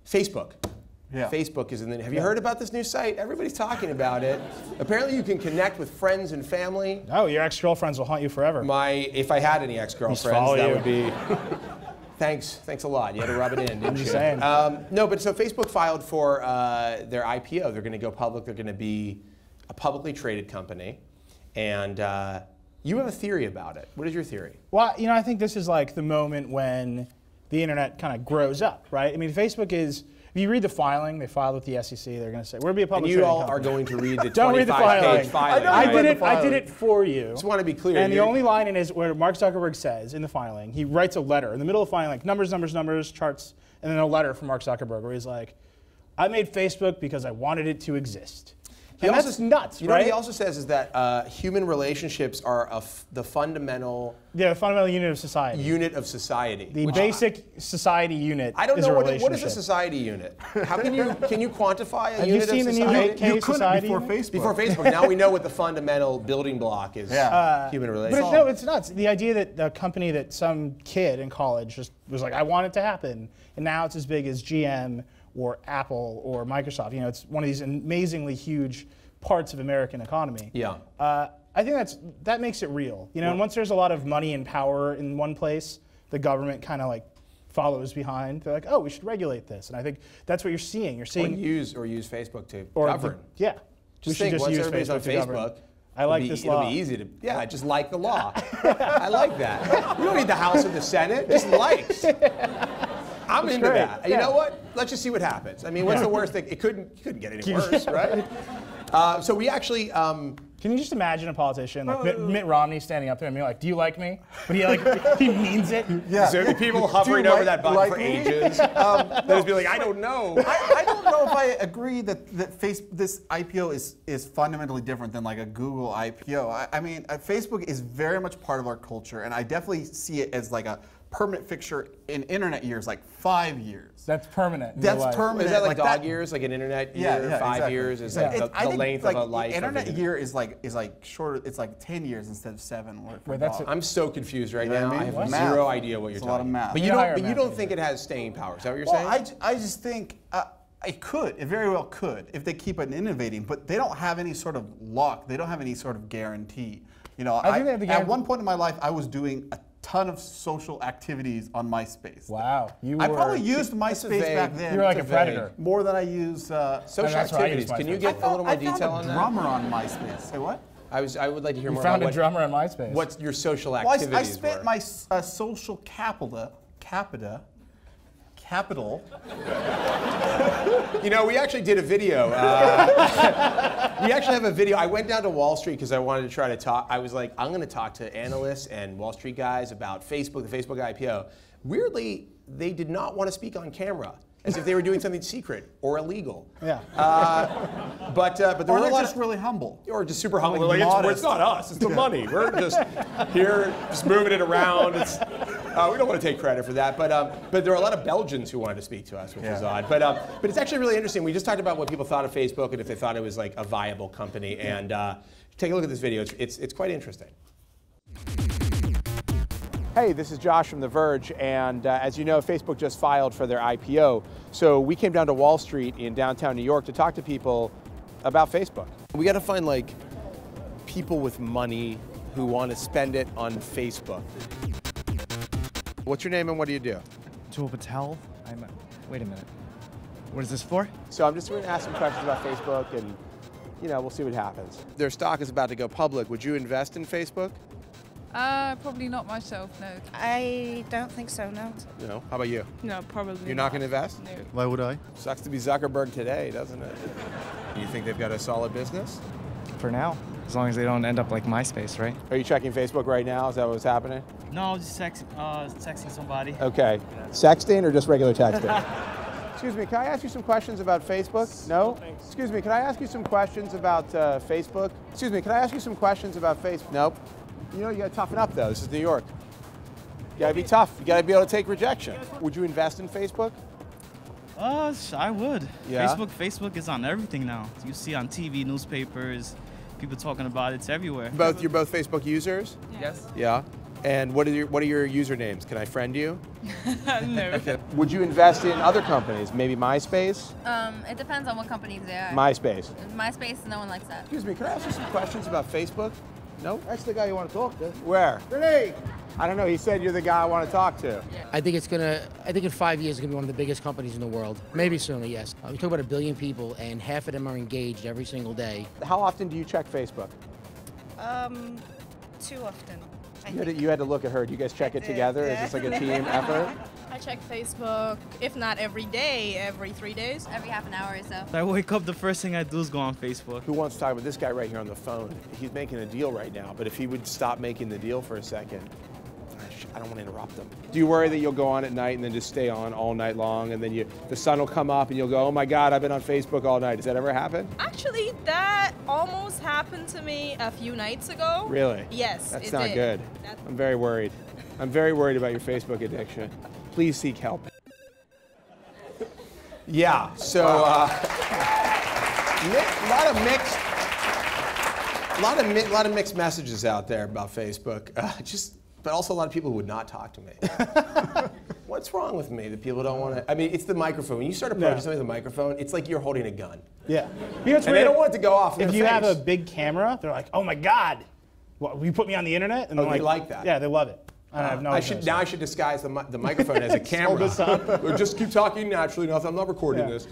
Facebook. Yeah. Facebook is in the. Have you heard about this new site? Everybody's talking about it. Apparently, you can connect with friends and family. Oh, your ex-girlfriends will haunt you forever. If I had any ex-girlfriends, that would be. Thanks a lot. You had to rub it in, didn't you? Saying. No, but so Facebook filed for their IPO. They're going to go public. They're going to be a publicly traded company, and you have a theory about it. What is your theory? Well, you know, I think this is like the moment when the internet kind of grows up, right? I mean, Facebook is. If you read the filing, they filed with the SEC. They're going to say we're going to be a public. And you all company. are going to read the 25-page filing. I did it for you. Just want to be clear. And the only line in is where Mark Zuckerberg says in the filing, he writes a letter in the middle of the filing, like numbers, charts, and then a letter from Mark Zuckerberg where he's like, "I made Facebook because I wanted it to exist." And that's nuts, you know right? What he also says is that human relationships are the fundamental. Yeah, the fundamental unit of society. The basic society unit. I don't is know a what is a society unit. How can you quantify a unit of society? Have you seen the new UK society before unit? Facebook. Before Facebook. Now we know what the fundamental building block is. Human relations. But it's nuts. The idea that the company that some kid in college just was like, I want it to happen, and now it's as big as GM or Apple or Microsoft. You know, it's one of these amazingly huge parts of American economy. Yeah. I think that makes it real. You know, and once there's a lot of money and power in one place, the government kind of like follows behind. They're like, oh, we should regulate this. And I think that's what you're seeing. You're seeing or use Facebook to govern. Yeah. Just think, once everybody's on Facebook, I like this law. It'll be easy to, just like the law. I like that. We don't need the House or the Senate, just likes. I'm into that. Yeah. You know what? Let's just see what happens. I mean, what's the worst thing? It couldn't get any worse, right? So we actually. Can you just imagine a politician like Mitt Romney standing up there and being like, "Do you like me?" But he means it. Yeah. So people hovering over that button for ages. They'll just be like, I don't know. I don't know if I agree that this IPO is fundamentally different than like a Google IPO. I mean, Facebook is very much part of our culture, and I definitely see it as like a permanent fixture in internet years, like 5 years. That's permanent. That's permanent. Is that like dog years, like an internet year? 5 exactly. years is like the length of a life. Internet year is like shorter. It's like 10 years instead of 7. Wait, I'm so confused right now. I have math. zero idea what you're talking about. A lot of math. But you don't think it has staying power. Is that what you're saying? I just think it could. It very well could if they keep on innovating. But they don't have any sort of lock. They don't have any sort of guarantee. You know, at one point in my life, I was doing a ton of social activities on MySpace. Wow. I probably used MySpace back then. You were like a predator. More than I use social activities. Can you get a little more detail on that? I found a drummer on MySpace. Say what? I would like to hear more about about a drummer on MySpace. What your social activities I spent my social capital. You know, we actually did a video. We actually have a video. I went down to Wall Street because I wanted to try to talk. I was like, I'm going to talk to analysts and Wall Street guys about Facebook, the Facebook IPO. Weirdly, they did not want to speak on camera, as if they were doing something secret or illegal. Yeah. But there were a lot just really humble. Or just super humble. Like, it's not us, it's the money. We're just here, just moving it around. We don't want to take credit for that. But there were a lot of Belgians who wanted to speak to us, which is odd. But it's actually really interesting. We just talked about what people thought of Facebook and if they thought it was like a viable company. And take a look at this video. It's quite interesting. Hey, this is Josh from The Verge, and as you know, Facebook just filed for their IPO. So we came down to Wall Street in downtown New York to talk to people about Facebook. We got to find like people with money who want to spend it on Facebook. What's your name and what do you do? Atul Patel. Wait a minute. What is this for? So I'm just going to ask some questions about Facebook, and we'll see what happens. Their stock is about to go public. Would you invest in Facebook? Probably not myself, no. I don't think so, no. No? How about you? No, probably You're not going to invest? No. Why would I? Sucks to be Zuckerberg today, doesn't it? You think they've got a solid business? For now. As long as they don't end up like MySpace, right? Are you checking Facebook right now? Is that what's happening? No, just texting somebody. Okay. Sexting or just regular texting? Excuse me, can I ask you some questions about Facebook? No? Excuse me, can I ask you some questions about Facebook? Excuse me, can I ask you some questions about Facebook? Nope. You gotta toughen up though. This is New York. You gotta be tough. You gotta be able to take rejection. Would you invest in Facebook? I would. Yeah? Facebook is on everything now. You see on TV, newspapers, people talking about it. It's everywhere. You're both Facebook users? Yes. Yeah. And what are your usernames? Can I friend you? No. Okay. Would you invest in other companies? Maybe MySpace? It depends on what companies they are. MySpace. MySpace, no one likes that. Excuse me, can I ask you some questions about Facebook? No? That's the guy you want to talk to. Where? Renee! I don't know. He said you're the guy I want to talk to. I think in 5 years it's gonna be one of the biggest companies in the world. Maybe sooner, yes. We talk about 1 billion people and half of them are engaged every single day. How often do you check Facebook? Too often. You had to look at her. Do you guys check it together? yeah. Is this like a team effort? I check Facebook, if not every day, every 3 days. Every half an hour or so. I wake up, the first thing I do is go on Facebook. Who wants to talk about this guy right here on the phone? He's making a deal right now, but if he would stop making the deal for a second, I don't want to interrupt him. Do you worry that you'll go on at night and then just stay on all night long, and then the sun will come up and you'll go, oh my God, I've been on Facebook all night. Does that ever happen? Actually, that almost happened to me a few nights ago. Really? Yes, That's it not did. good. I'm very worried. I'm very worried about your Facebook addiction. Please seek help. Yeah, so a lot of mixed messages out there about Facebook. But also a lot of people who would not talk to me. What's wrong with me that people don't want to? I mean, it's the microphone. When you start approaching somebody with a microphone, it's like you're holding a gun. Yeah. You know, and they don't want it to go off in If their you face. have a big camera, they're like, oh my God, what, you put me on the internet? And Oh, they're they like that? Yeah, they love it. I have no I should disguise the microphone as a camera. Hold this up. Just keep talking naturally enough. I'm not recording this.